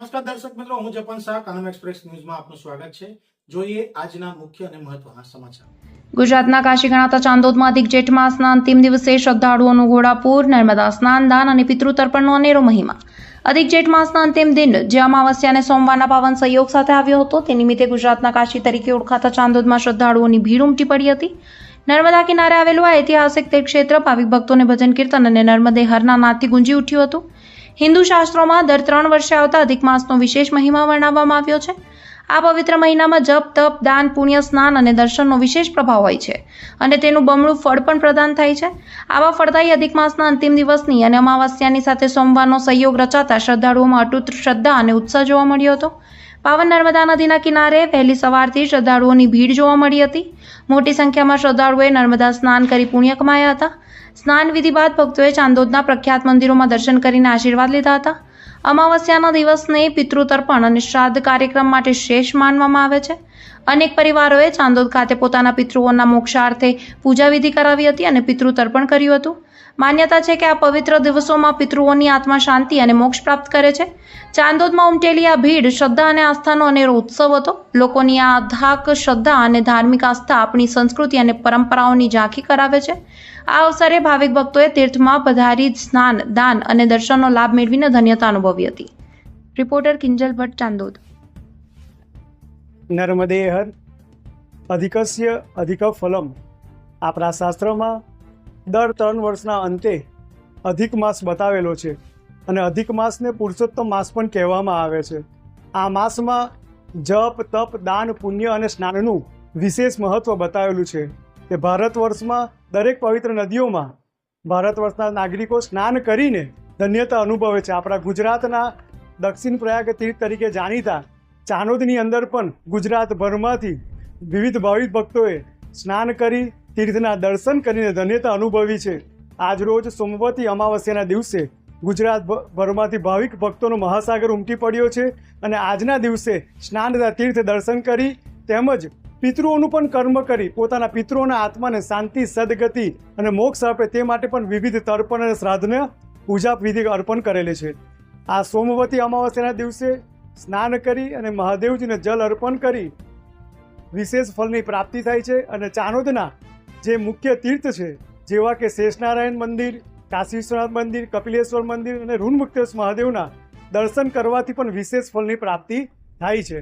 નમસ્કાર દર્શક મિત્રો, હું જપન શાહ, કાનમ એક્સપ્રેસ ન્યૂઝમાં આપનું સ્વાગત છે। જોઈએ આજના મુખ્ય અને મહત્વના સમાચાર। ગુજરાતના કાશી ગણાતા ચાંદોદમાં અધિક જેઠ માસના અંતિમ દિવસે શ્રદ્ધાળુઓનું ઘોડાપૂર, નર્મદા સ્નાન, દાન અને પિતૃતર્પણનો અનેરો મહિમા। અધિક જેઠ માસના અંતિમ દિન જે અમાવસ્યા અને સોમવારના પાવન સંયોગ સાથે આવ્યો હતો, તે નિમિત્તે ગુજરાતના કાશી તરીકે ઓળખાતા ચાંદોદમાં શ્રદ્ધાળુઓની ભીડ ઉમટી પડી હતી। નર્મદા કિનારે આવેલું આ ઐતિહાસિક તીર્થક્ષેત્ર ભાવિક ભક્તોને ભજન કીર્તન અને નર્મદે હરના નાદથી ગુંજી ઉઠ્યું હતું। હિન્દુ શાસ્ત્રોમાં દર 3 વર્ષે આવતા અધિક માસનો વિશેષ મહિમા વર્ણવવામાં આવ્યો છે। આ પવિત્ર મહિનામાં જપ, તપ, દાન, પુણ્ય, સ્નાન અને દર્શનનો વિશેષ પ્રભાવ હોય છે અને તેનું બમણું ફળ પણ પ્રદાન થાય છે। આવા ફળદાયી અધિક માસના અંતિમ દિવસની અને અમાવસ્યાની સાથે સોમવારનો સંયોગ રચાતા શ્રદ્ધાળુઓમાં અતૂટ શ્રદ્ધા અને ઉત્સાહ જોવા મળ્યો હતો। પાવન નર્મદા નદીના કિનારે વહેલી સવારથી શ્રદ્ધાળુઓની ભીડ જોવા મળી હતી। મોટી સંખ્યામાં શ્રદ્ધાળુઓએ નર્મદા સ્નાન કરી પુણ્ય કમાયા હતા। સ્નાન વિધિ બાદ ભક્તોએ ચાંદોદના પ્રખ્યાત મંદિરોમાં દર્શન કરીને આશીર્વાદ લીધા હતા। અમાવસ્યાના દિવસને પિતૃતર્પણ અને શ્રાદ્ધ કાર્યક્રમ માટે શ્રેષ્ઠ માનવામાં આવે છે। અનેક પરિવારોએ ચાંદોદ ખાતે પોતાના પિતૃઓના મોક્ષાર્થે પૂજા વિધિ કરાવી હતી અને પિતૃતર્પણ કર્યું હતું। માન્યતા છે કે આ પવિત્ર દિવસોમાં પિતૃઓની આત્મા શાંતિ અને મોક્ષ પ્રાપ્ત કરે છે। ચાંદોદમાં ઉમટેલી આ ભીડ શ્રદ્ધા અને આસ્થાનો અનેરો ઉત્સવ હતો। લોકોની આ અથાક શ્રદ્ધા અને ધાર્મિક આસ્થા આપણી સંસ્કૃતિ અને પરંપરાઓની ઝાંખી કરાવે છે। આ અવસરે ભાવિક ભક્તોએ તીર્થમાં પધારી સ્નાન, દાન અને દર્શનનો લાભ મેળવીને ધન્યતા અનુભવી હતી। રિપોર્ટર કિંજલ ભટ્ટ, ચાંદોદ। નર્મદે હર અધિકસ્ય અધિક ફલમ। આપણા શાસ્ત્રમાં દર 3 વર્ષના અંતે અધિક માસ બતાવેલો છે અને અધિક માસને પુરુષોત્તમ માસ પણ કહેવામાં આવે છે। આ માસમાં જપ, તપ, દાન, પુણ્ય અને સ્નાનનું વિશેષ મહત્ત્વ બતાવેલું છે કે ભારત વર્ષમાં દરેક પવિત્ર નદીઓમાં ભારત વર્ષના નાગરિકો સ્નાન કરીને ધન્યતા અનુભવે છે। આપણા ગુજરાતના દક્ષિણ પ્રયાગ તીર્થ તરીકે જાણીતા ચાનોદની અંદર પણ ગુજરાતભરમાંથી વિવિધ ભાવિક ભક્તોએ સ્નાન કરી તીર્થના દર્શન કરીને ધન્યતા અનુભવી છે। આજરોજ સોમવતી અમાવસ્યાના દિવસે ગુજરાતભરમાંથી ભાવિક ભક્તોનો મહાસાગર ઉમટી પડ્યો છે અને આજના દિવસે સ્નાન તથા તીર્થ દર્શન કરી તેમજ પિતૃઓનું પણ કર્મ કરી પોતાના પિતૃઓના આત્માને શાંતિ, સદગતિ અને મોક્ષ આપે તે માટે પણ વિવિધ તર્પણ અને શ્રાદ્ધને પૂજા વિધિ અર્પણ કરેલી છે। આ સોમવતી અમાવસ્યાના દિવસે સ્નાન કરી અને મહાદેવજીને જલ અર્પણ કરી વિશેષ ફળની પ્રાપ્તિ થાય છે અને ચાનોદના જે મુખ્ય તીર્થ છે જેવા કે શેષનારાયણ મંદિર, કાશી વિશ્વનાથ મંદિર, કપિલેશ્વર મંદિર અને ઋણમુક્તેશ્વર મહાદેવના દર્શન કરવાથી પણ વિશેષ ફળની પ્રાપ્તિ થાય છે।